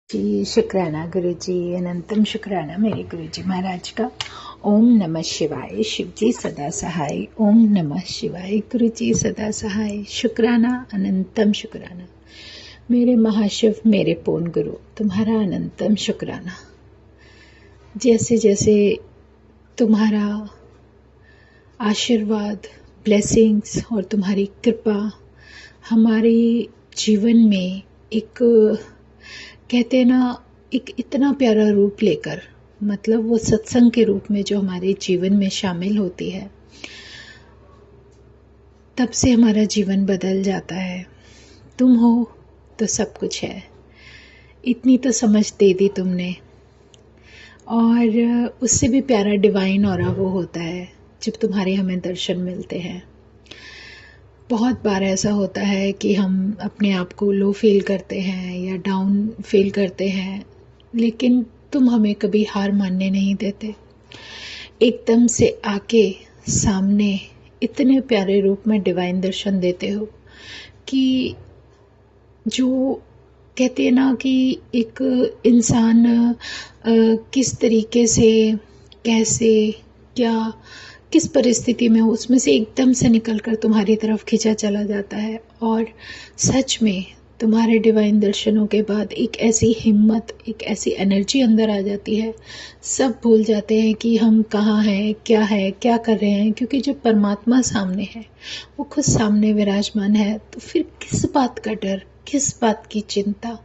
जी शुक्राना गुरु जी, अनंतम शुक्राना मेरे गुरु जी महाराज का। ओम नमः शिवाय। शिव जी सदा सहाय। ओम नमः शिवाय। गुरु जी सदा सहाय। शुक्राना, अनंतम शुक्राना मेरे महाशिव, मेरे पूर्ण गुरु, तुम्हारा अनंतम शुक्राना। जैसे जैसे तुम्हारा आशीर्वाद, ब्लेसिंग्स और तुम्हारी कृपा हमारे जीवन में एक, कहते हैं ना, एक इतना प्यारा रूप लेकर, मतलब वो सत्संग के रूप में जो हमारे जीवन में शामिल होती है, तब से हमारा जीवन बदल जाता है। तुम हो तो सब कुछ है, इतनी तो समझ दे दी तुमने। और उससे भी प्यारा डिवाइन ऑरा वो होता है जब तुम्हारे हमें दर्शन मिलते हैं। बहुत बार ऐसा होता है कि हम अपने आप को लो फील करते हैं या डाउन फील करते हैं, लेकिन तुम हमें कभी हार मानने नहीं देते। एकदम से आके सामने इतने प्यारे रूप में डिवाइन दर्शन देते हो कि जो कहते हैं ना कि एक इंसान किस तरीके से, कैसे, क्या, किस परिस्थिति में हो, उसमें से एकदम से निकलकर तुम्हारी तरफ खींचा चला जाता है। और सच में तुम्हारे डिवाइन दर्शनों के बाद एक ऐसी हिम्मत, एक ऐसी एनर्जी अंदर आ जाती है, सब भूल जाते हैं कि हम कहाँ हैं, क्या कर रहे हैं। क्योंकि जब परमात्मा सामने है, वो खुद सामने विराजमान है, तो फिर किस बात का डर, किस बात की चिंता।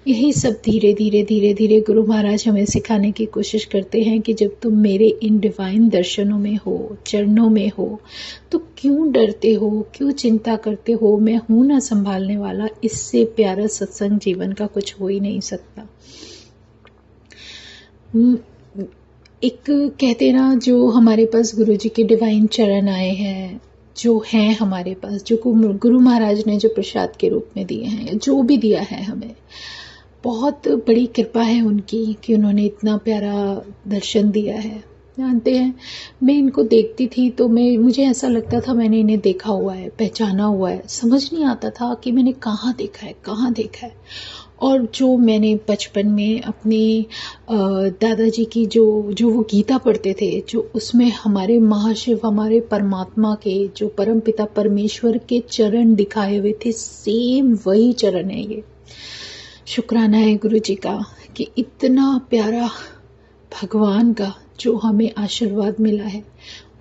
यही सब धीरे धीरे धीरे धीरे गुरु महाराज हमें सिखाने की कोशिश करते हैं कि जब तुम मेरे इन डिवाइन दर्शनों में हो, चरणों में हो, तो क्यों डरते हो, क्यों चिंता करते हो। मैं हूं ना संभालने वाला। इससे प्यारा सत्संग जीवन का कुछ हो ही नहीं सकता। एक, कहते ना, जो हमारे पास गुरु जी के डिवाइन चरण आए हैं, जो हैं हमारे पास, जो गुरु महाराज ने जो प्रसाद के रूप में दिए हैं, जो भी दिया है हमें, बहुत बड़ी कृपा है उनकी कि उन्होंने इतना प्यारा दर्शन दिया है। जानते हैं, मैं इनको देखती थी तो मुझे ऐसा लगता था मैंने इन्हें देखा हुआ है, पहचाना हुआ है। समझ नहीं आता था कि मैंने कहाँ देखा है। और जो मैंने बचपन में अपने दादाजी की जो वो गीता पढ़ते थे, जो उसमें हमारे महाशिव, हमारे परमात्मा के, जो परमपिता परमेश्वर के चरण दिखाए हुए थे, सेम वही चरण है ये। शुक्राना है गुरु जी का कि इतना प्यारा भगवान का जो हमें आशीर्वाद मिला है,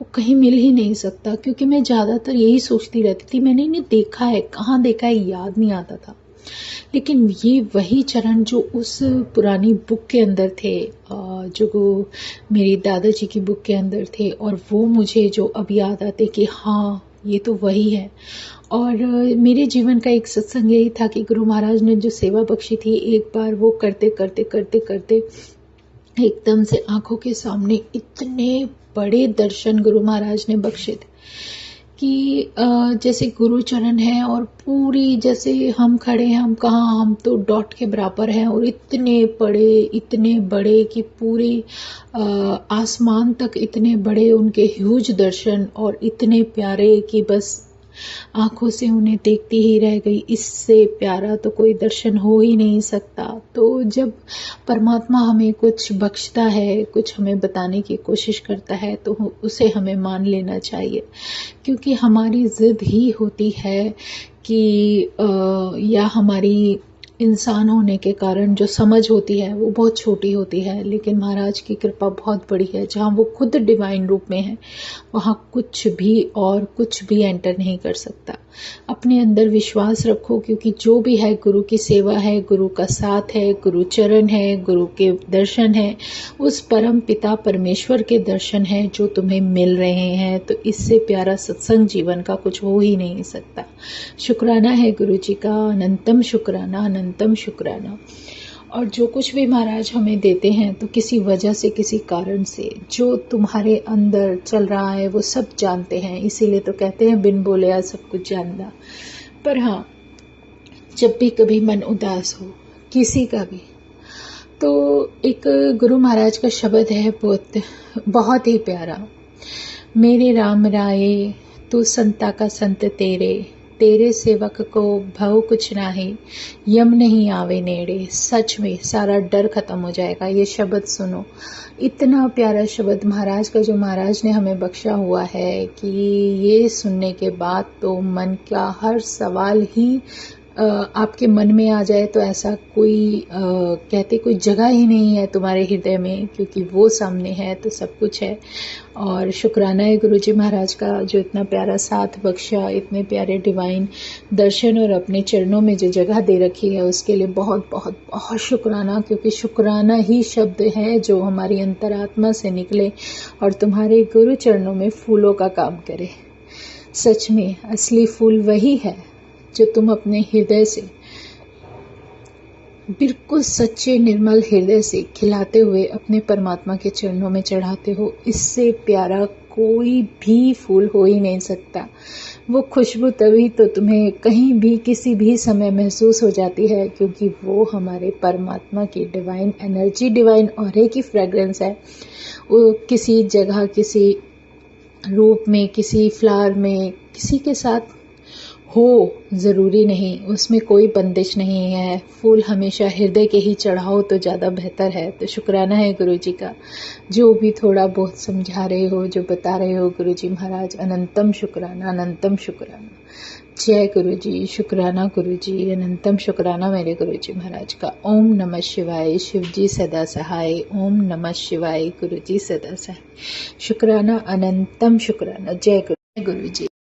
वो कहीं मिल ही नहीं सकता। क्योंकि मैं ज़्यादातर यही सोचती रहती थी, मैंने इन्हें देखा है, कहाँ देखा है, याद नहीं आता था। लेकिन ये वही चरण जो उस पुरानी बुक के अंदर थे, जो मेरी दादाजी की बुक के अंदर थे, और वो मुझे जो अब याद आते कि हाँ, ये तो वही है। और मेरे जीवन का एक सत्संग यही था कि गुरु महाराज ने जो सेवा बख्शी थी, एक बार वो करते करते करते करते एकदम से आंखों के सामने इतने बड़े दर्शन गुरु महाराज ने बख्शे थे कि जैसे गुरु चरण है और पूरी, जैसे हम खड़े हैं, हम कहाँ, हम तो डॉट के बराबर हैं, और इतने बड़े कि पूरी आसमान तक इतने बड़े उनके ह्यूज दर्शन, और इतने प्यारे कि बस आंखों से उन्हें देखती ही रह गई। इससे प्यारा तो कोई दर्शन हो ही नहीं सकता। तो जब परमात्मा हमें कुछ बख्शता है, कुछ हमें बताने की कोशिश करता है, तो उसे हमें मान लेना चाहिए। क्योंकि हमारी जिद ही होती है कि या हमारी इंसान होने के कारण जो समझ होती है वो बहुत छोटी होती है। लेकिन महाराज की कृपा बहुत बड़ी है। जहाँ वो खुद डिवाइन रूप में है, वहाँ कुछ भी और कुछ भी एंटर नहीं कर सकता। अपने अंदर विश्वास रखो, क्योंकि जो भी है गुरु की सेवा है, गुरु का साथ है, गुरु चरण है, गुरु के दर्शन है, उस परम पिता परमेश्वर के दर्शन है जो तुम्हें मिल रहे हैं। तो इससे प्यारा सत्संग जीवन का कुछ हो ही नहीं सकता। शुक्राना है गुरु जी का, अनंतम शुक्राना, अनंतम शुक्राना। और जो कुछ भी महाराज हमें देते हैं, तो किसी वजह से, किसी कारण से, जो तुम्हारे अंदर चल रहा है वो सब जानते हैं। इसीलिए तो कहते हैं बिन बोले सब कुछ जानना। पर हाँ, जब भी कभी मन उदास हो, किसी का भी, तो एक गुरु महाराज का शब्द है बहुत ही प्यारा। मेरे राम राये तू संता का संत तेरे, तेरे सेवक को भव कुछ नाही, यम नहीं आवे नेड़े। सच में सारा डर खत्म हो जाएगा। ये शब्द सुनो, इतना प्यारा शब्द महाराज का, जो महाराज ने हमें बख्शा हुआ है कि ये सुनने के बाद तो मन का हर सवाल ही आपके मन में आ जाए तो ऐसा कोई कहते कोई जगह ही नहीं है तुम्हारे हृदय में, क्योंकि वो सामने है तो सब कुछ है। और शुक्राना है गुरुजी महाराज का जो इतना प्यारा साथ बख्शा, इतने प्यारे डिवाइन दर्शन और अपने चरणों में जो जगह दे रखी है उसके लिए बहुत बहुत बहुत शुक्राना, क्योंकि शुक्राना ही शब्द है जो हमारी अंतरात्मा से निकले और तुम्हारे गुरु चरणों में फूलों का काम करे। सच में असली फूल वही है जो तुम अपने हृदय से, बिल्कुल सच्चे निर्मल हृदय से खिलाते हुए अपने परमात्मा के चरणों में चढ़ाते हो। इससे प्यारा कोई भी फूल हो ही नहीं सकता। वो खुशबू तभी तो तुम्हें कहीं भी किसी भी समय महसूस हो जाती है, क्योंकि वो हमारे परमात्मा की डिवाइन एनर्जी, डिवाइन ऑरे की फ्रेग्रेंस है। वो किसी जगह, किसी रूप में, किसी फ्लावर में, किसी के साथ हो ज़रूरी नहीं, उसमें कोई बंदिश नहीं है। फूल हमेशा हृदय के ही चढ़ाओ तो ज़्यादा बेहतर है। तो शुक्राना है गुरुजी का, जो भी थोड़ा बहुत समझा रहे हो, जो बता रहे हो गुरुजी महाराज, अनंतम शुक्राना, अनंतम शुक्राना। जय गुरुजी, शुक्राना गुरुजी, अनंतम शुक्राना मेरे गुरुजी महाराज का। ओम नमः शिवाय, शिवजी सदा सहाय। ओम नमः शिवाय, गुरुजी सदा सहाय। शुक्राना, अनंतम शुक्राना। जय गुरुजी।